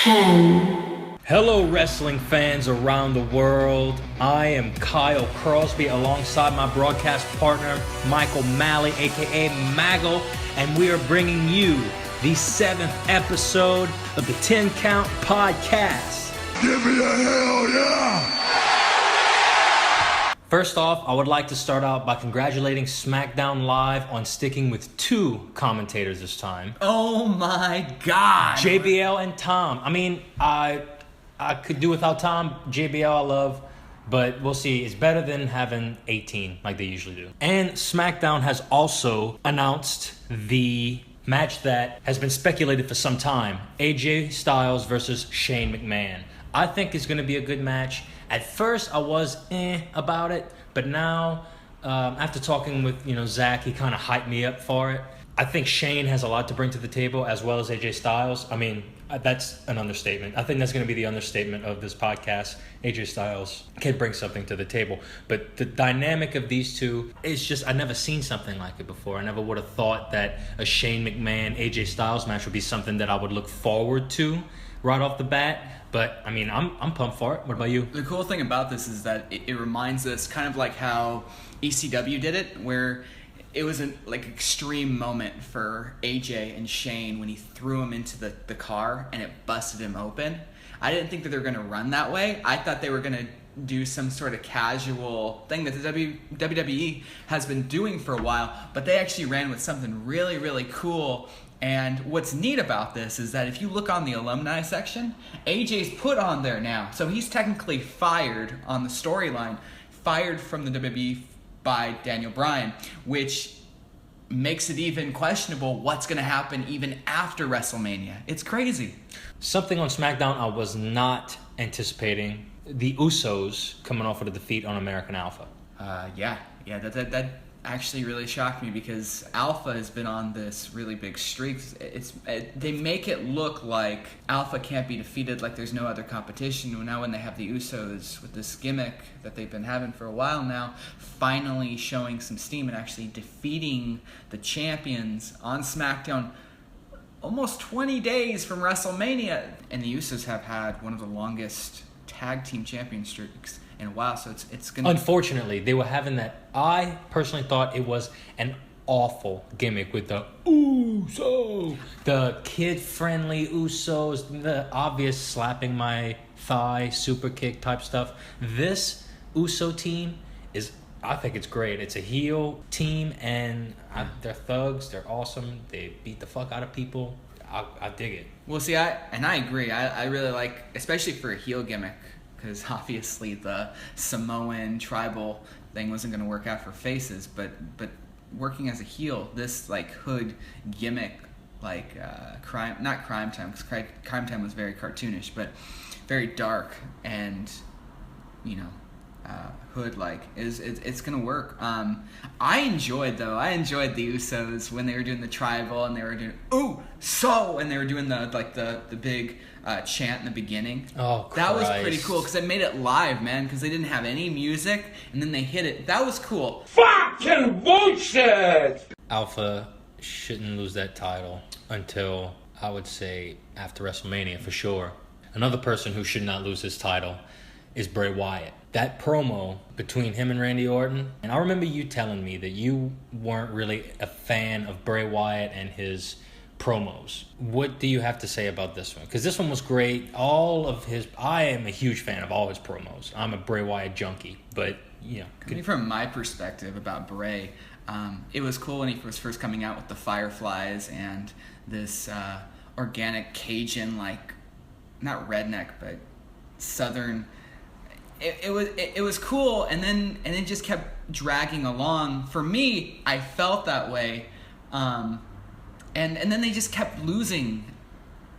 10. Hello, wrestling fans around the world. I am Kyle Crosby alongside my broadcast partner, Michael Malley, aka Mago, and we are bringing you the 7th episode of the 10 Count Podcast. Give me a hell yeah! First off, I would like to start out by congratulating Smackdown Live on sticking with 2 commentators this time. Oh my god! JBL and Tom. I mean, I could do without Tom. JBL I love, but we'll see. It's better than having 18 like they usually do. And SmackDown has also announced the match that has been speculated for some time. AJ Styles versus Shane McMahon. I think it's going to be a good match. At first, I was about it, but now, after talking with Zach, he kind of hyped me up for it. I think Shane has a lot to bring to the table, as well as AJ Styles. I mean, that's an understatement. I think that's going to be the understatement of this podcast. AJ Styles can bring something to the table. But the dynamic of these two is just, I've never seen something like it before. I never would have thought that a Shane McMahon, AJ Styles match would be something that I would look forward to right off the bat. But, I mean, I'm pumped for it. What about you? The cool thing about this is that it reminds us kind of like how ECW did it, where it was an extreme moment for AJ and Shane when he threw him into the car and it busted him open. I didn't think that they were going to run that way. I thought they were going to do some sort of casual thing that the WWE has been doing for a while, but they actually ran with something really, really cool. And what's neat about this is that if you look on the alumni section, AJ's put on there now. So he's technically fired on the storyline, fired from the WWE by Daniel Bryan, which makes it even questionable what's going to happen even after WrestleMania. It's crazy. Something on SmackDown I was not anticipating, the Usos coming off of a defeat on American Alpha. Yeah, that actually really shocked me because Alpha has been on this really big streak. They make it look like Alpha can't be defeated, like there's no other competition. Now when they have the Usos with this gimmick that they've been having for a while now, finally showing some steam and actually defeating the champions on SmackDown almost 20 days from WrestleMania. And the Usos have had one of the longest tag team champion streaks in a while, so it's gonna. Unfortunately, they were having that. I personally thought it was an awful gimmick with the Uso, the kid-friendly Usos, the obvious slapping my thigh, super kick type stuff. This Uso team is, I think it's great. It's a heel team, and they're thugs. They're awesome. They beat the fuck out of people. I dig it. Well, see, I agree. I really like, especially for a heel gimmick, because obviously the Samoan tribal thing wasn't going to work out for faces, but working as a heel, this hood gimmick, not Crime Time, because Crime Time was very cartoonish, but very dark and hood it's gonna work. I enjoyed the Usos when they were doing the tribal and they were doing and they were doing the big chant in the beginning. Oh, Christ. That was pretty cool because they made it live, man, because they didn't have any music and then they hit it. That was cool. Fucking bullshit! Alpha shouldn't lose that title until, I would say, after WrestleMania for sure. Another person who should not lose his title is Bray Wyatt. That promo between him and Randy Orton, and I remember you telling me that you weren't really a fan of Bray Wyatt and his promos. What do you have to say about this one? Because this one was great. I am a huge fan of all his promos. I'm a Bray Wyatt junkie, but From my perspective about Bray, it was cool when he was first coming out with the Fireflies and this organic Cajun, not redneck, but Southern. It was cool, and then it just kept dragging along. For me, I felt that way, and then they just kept losing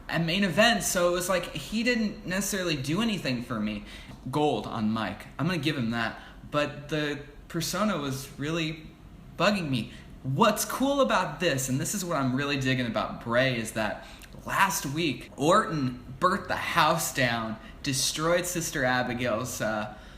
at main events. So it was like he didn't necessarily do anything for me. Gold on Mike, I'm gonna give him that. But the persona was really bugging me. What's cool about this, and this is what I'm really digging about Bray, is that last week Orton burnt the house down, destroyed Sister Abigail's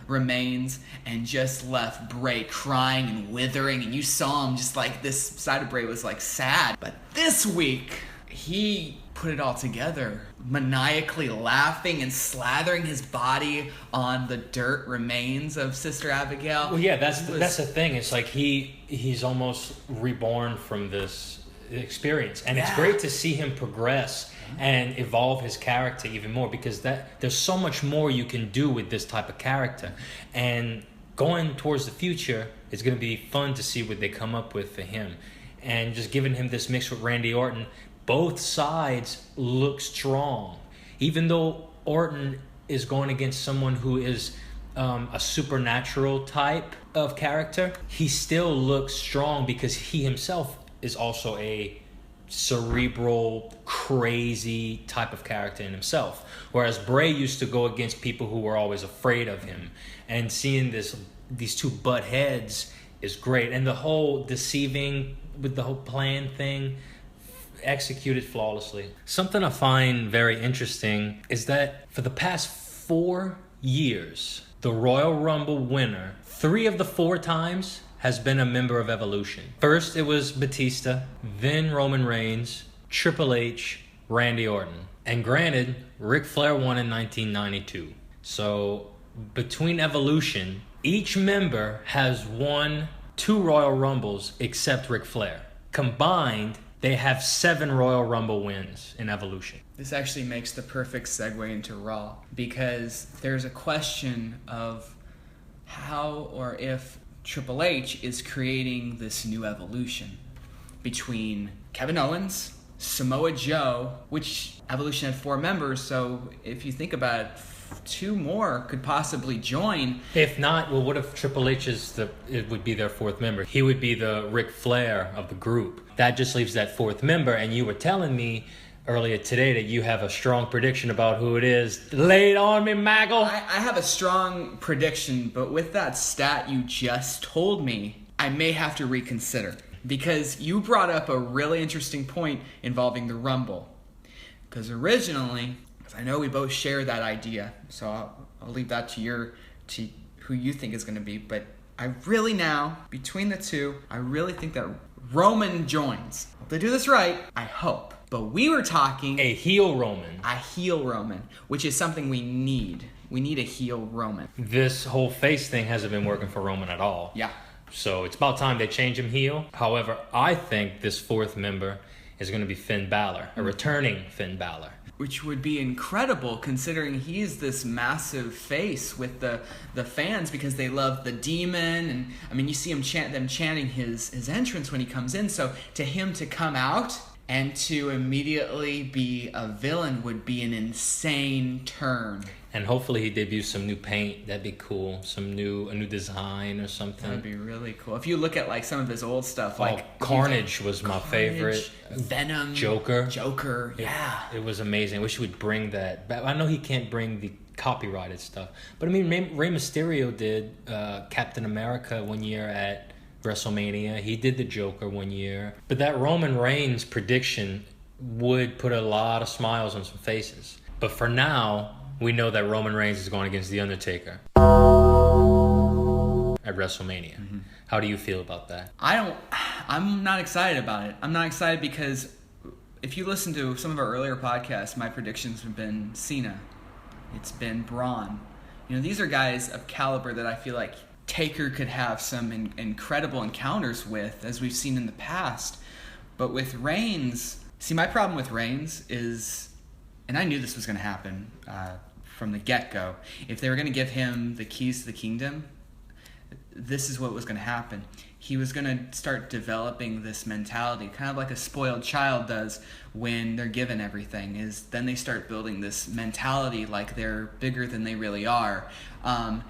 remains, and just left Bray crying and withering, and you saw him just this side of Bray was sad. But this week, he put it all together, maniacally laughing and slathering his body on the dirt remains of Sister Abigail. Well, yeah, that's the thing. It's like he's almost reborn from this experience, and it's great to see him progress and evolve his character even more, because there's so much more you can do with this type of character. And going towards the future, it's going to be fun to see what they come up with for him. And just giving him this mix with Randy Orton, both sides look strong. Even though Orton is going against someone who is a supernatural type of character, he still looks strong because he himself is also a cerebral, crazy type of character in himself. Whereas Bray used to go against people who were always afraid of him. And seeing these two butt heads is great. And the whole deceiving with the whole plan thing, executed flawlessly. Something I find very interesting is that for the past 4 years, the Royal Rumble winner, 3 of the 4 times, has been a member of Evolution. First, it was Batista, then Roman Reigns, Triple H, Randy Orton. And granted, Ric Flair won in 1992. So between Evolution, each member has won 2 Royal Rumbles except Ric Flair. Combined, they have 7 Royal Rumble wins in Evolution. This actually makes the perfect segue into Raw, because there's a question of how or if Triple H is creating this new evolution between Kevin Owens, Samoa Joe, which Evolution had 4 members, so if you think about it, 2 more could possibly join. If not, well, what if Triple H it would be their 4th member? He would be the Ric Flair of the group. That just leaves that 4th member, and you were telling me earlier today that you have a strong prediction about who it is. Lay it on me, Maggle. I have a strong prediction, but with that stat you just told me, I may have to reconsider. Because you brought up a really interesting point involving the Rumble. Because originally, I know we both share that idea, so I'll leave that to who you think is going to be. But I really now, between the two, I really think that Roman joins. If they do this right, I hope. But we were talking a heel Roman. A heel Roman, which is something we need. We need a heel Roman. This whole face thing hasn't been working for Roman at all. Yeah. So it's about time they change him heel. However, I think this 4th member is going to be Finn Balor, a returning Finn Balor. Which would be incredible, considering he's this massive face with the fans, because they love the Demon, and I mean you see them chanting his entrance when he comes in. So to him to come out and to immediately be a villain would be an insane turn. And hopefully he debuts some new paint. That'd be cool. A new design or something. That'd be really cool. If you look at like some of his old stuff, like Carnage was my favorite. Venom, Joker. Yeah, it was amazing. I wish he would bring that back. I know he can't bring the copyrighted stuff, but I mean Rey Mysterio did Captain America one year at WrestleMania. He did the Joker one year. But that Roman Reigns prediction would put a lot of smiles on some faces. But for now, we know that Roman Reigns is going against The Undertaker at WrestleMania. Mm-hmm. How do you feel about that? I'm not excited about it. I'm not excited because if you listen to some of our earlier podcasts, my predictions have been Cena. It's been Braun. These are guys of caliber that I feel like Taker could have some incredible encounters with, as we've seen in the past. But with Reigns, my problem with Reigns is, and I knew this was going to happen from the get-go, if they were going to give him the keys to the kingdom, this is what was going to happen. He was going to start developing this mentality, kind of like a spoiled child does when they're given everything, is then they start building this mentality like they're bigger than they really are.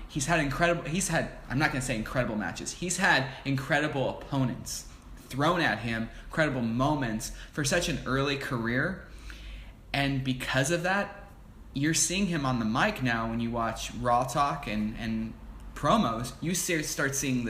He's had, I'm not going to say incredible matches, he's had incredible opponents thrown at him, incredible moments for such an early career. And because of that, you're seeing him on the mic now when you watch Raw Talk and promos. You start seeing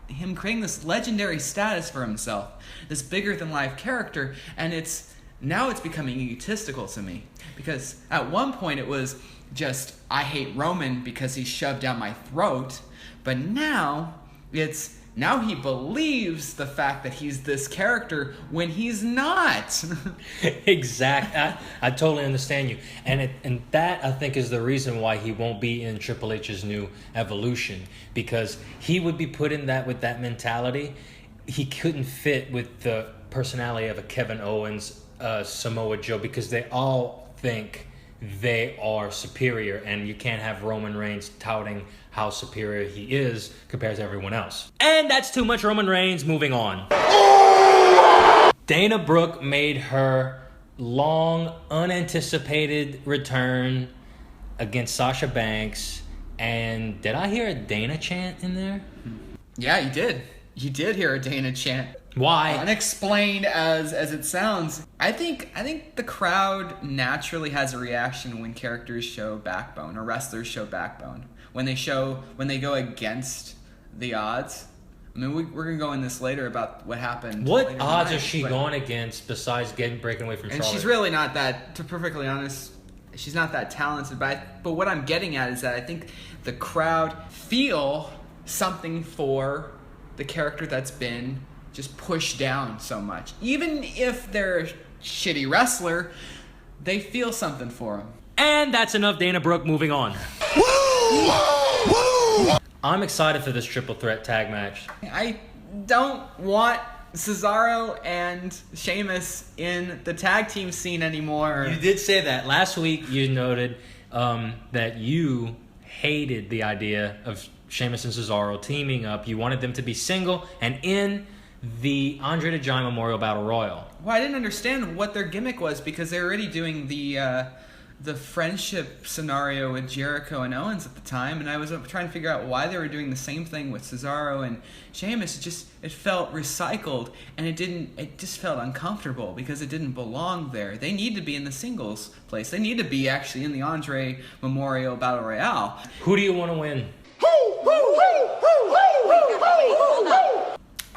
him creating this legendary status for himself, this bigger than life character, and it's becoming egotistical to me, because at one point it was just, I hate Roman because he's shoved down my throat, but now it's, Now he believes the fact that he's this character when he's not. Exactly. I totally understand you. And that, I think, is the reason why he won't be in Triple H's new Evolution. Because he would be put in that with that mentality. He couldn't fit with the personality of a Kevin Owens, Samoa Joe, because they all think they are superior, and you can't have Roman Reigns touting how superior he is compared to everyone else. And that's too much Roman Reigns. Moving on. Dana Brooke made her long, unanticipated return against Sasha Banks. And did I hear a Dana chant in there? Yeah, you did. You did hear a Dana chant. Why? Unexplained as it sounds. I think the crowd naturally has a reaction when characters show backbone or wrestlers show backbone. When they go against the odds. I mean, we're gonna go in this later about what happened. What odds is she going against besides breaking away from Charlotte? And she's really not that, to be perfectly honest, she's not that talented. But what I'm getting at is that I think the crowd feel something for the character that's been just pushed down so much. Even if they're a shitty wrestler, they feel something for him. And that's enough Dana Brooke. Moving on. I'm excited for this triple threat tag match. I don't want Cesaro and Sheamus in the tag team scene anymore. You did say that. Last week you noted that you hated the idea of Sheamus and Cesaro teaming up. You wanted them to be single and in the Andre the Giant Memorial Battle Royal. Well, I didn't understand what their gimmick was because they're already doing the friendship scenario with Jericho and Owens at the time, and I was trying to figure out why they were doing the same thing with Cesaro and Sheamus. It felt recycled, and it just felt uncomfortable because it didn't belong there. They need to be in the singles place. They need to be actually in the Andre Memorial Battle Royale. Who do you want to win?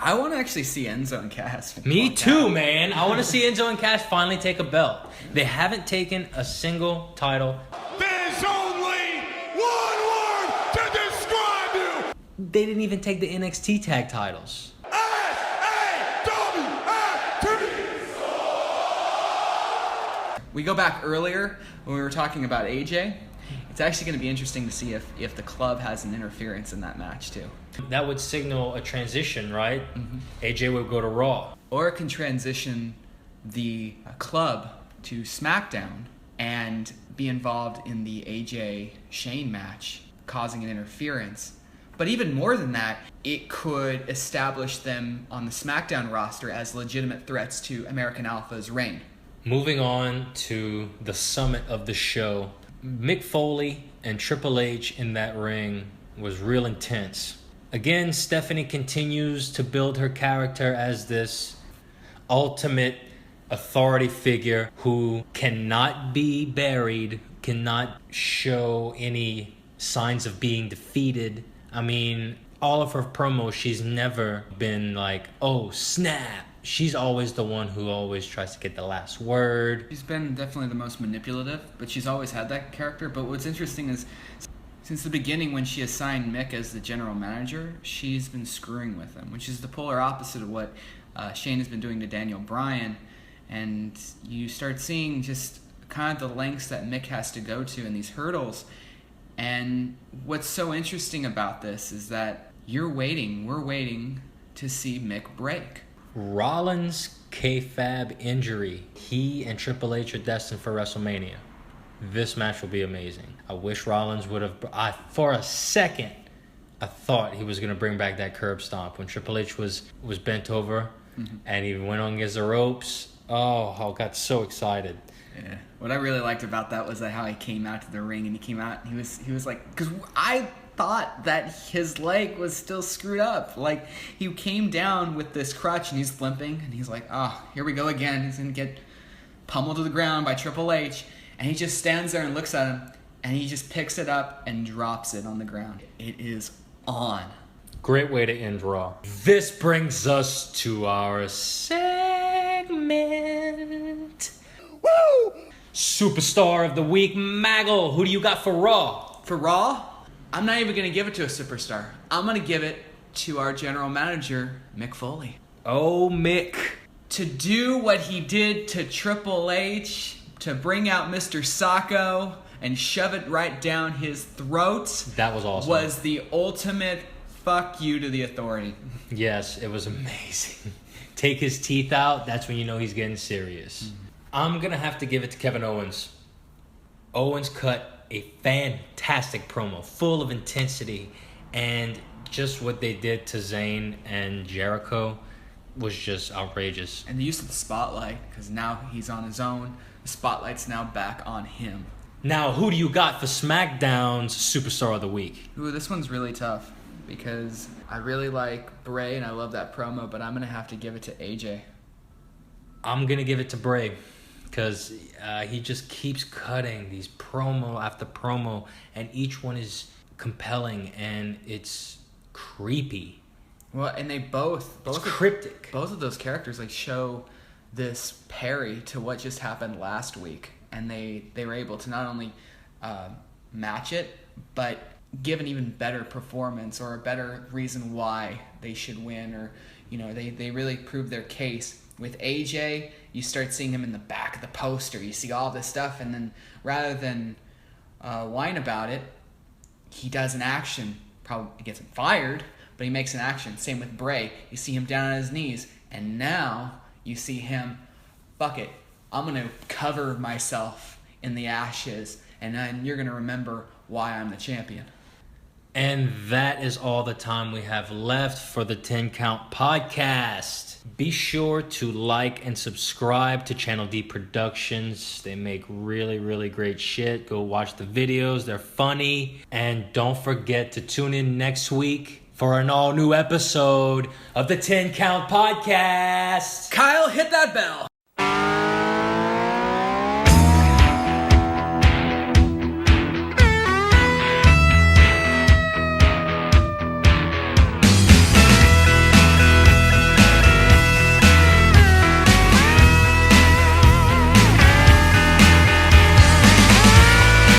I want to actually see Enzo and Cass. Me too, man. I want to see Enzo and Cass finally take a belt. They haven't taken a single title. There's only one word to describe you. They didn't even take the NXT tag titles. We go back earlier when we were talking about AJ. It's actually going to be interesting to see if the club has an interference in that match too. That would signal a transition, right? Mm-hmm. AJ would go to Raw. Or it can transition the club to Smackdown and be involved in the AJ Shane match, causing an interference. But even more than that, it could establish them on the Smackdown roster as legitimate threats to American Alpha's reign. Moving on to the summit of the show, Mick Foley and Triple H in that ring was real intense. Again, Stephanie continues to build her character as this ultimate authority figure who cannot be buried, cannot show any signs of being defeated. I mean, all of her promos, she's never been like, oh, snap. She's always the one who always tries to get the last word. She's been definitely the most manipulative, but she's always had that character. But what's interesting is, since the beginning when she assigned Mick as the general manager, she's been screwing with him, which is the polar opposite of what Shane has been doing to Daniel Bryan. And you start seeing just kind of the lengths that Mick has to go to in these hurdles. And what's so interesting about this is that we're waiting to see Mick break. Rollins' kayfabe injury. He and Triple H are destined for WrestleMania. This match will be amazing. I wish Rollins would have... for a second, I thought he was going to bring back that curb stomp when Triple H was bent over and he went on against the ropes. Oh, I got so excited. Yeah. What I really liked about that was how he came out to the ring and he came out and he was like... Because I thought that his leg was still screwed up. Like, he came down with this crutch and he's limping and he's like, oh, here we go again. He's going to get pummeled to the ground by Triple H. And he just stands there and looks at him and he just picks it up and drops it on the ground. It is on. Great way to end Raw. This brings us to our segment. Woo! Superstar of the Week, Maggle. Who do you got for Raw? For Raw, I'm not even going to give it to a superstar. I'm going to give it to our general manager, Mick Foley. Oh, Mick. To do what he did to Triple H, to bring out Mr. Sacco and shove it right down his throat. That was awesome. Was the ultimate fuck you to the authority. Yes, it was amazing. Take his teeth out, that's when you know he's getting serious. Mm-hmm. I'm going to have to give it to Kevin Owens. Owens cut a fantastic promo, full of intensity, and just what they did to Zayn and Jericho was just outrageous. And the use of the spotlight, because now he's on his own. The spotlight's now back on him. Now, who do you got for SmackDown's Superstar of the Week? Ooh, this one's really tough, because I really like Bray and I love that promo, but I'm going to have to give it to AJ. I'm going to give it to Bray, because he just keeps cutting these promo after promo, and each one is compelling, and it's creepy. Well, and they both cryptic. Both of those characters like show this parry to what just happened last week, and they were able to not only match it, but give an even better performance or a better reason why they should win, or they really prove their case. With AJ, you start seeing him in the back of the poster. You see all this stuff, and then rather than whine about it, he does an action. Probably gets him fired, but he makes an action. Same with Bray. You see him down on his knees, and now you see him, fuck it, I'm going to cover myself in the ashes, and then you're going to remember why I'm the champion. And that is all the time we have left for the 10 Count Podcast. Be sure to like and subscribe to Channel D Productions. They make really, really great shit. Go watch the videos. They're funny. And don't forget to tune in next week for an all-new episode of the 10 Count Podcast. Kyle, hit that bell.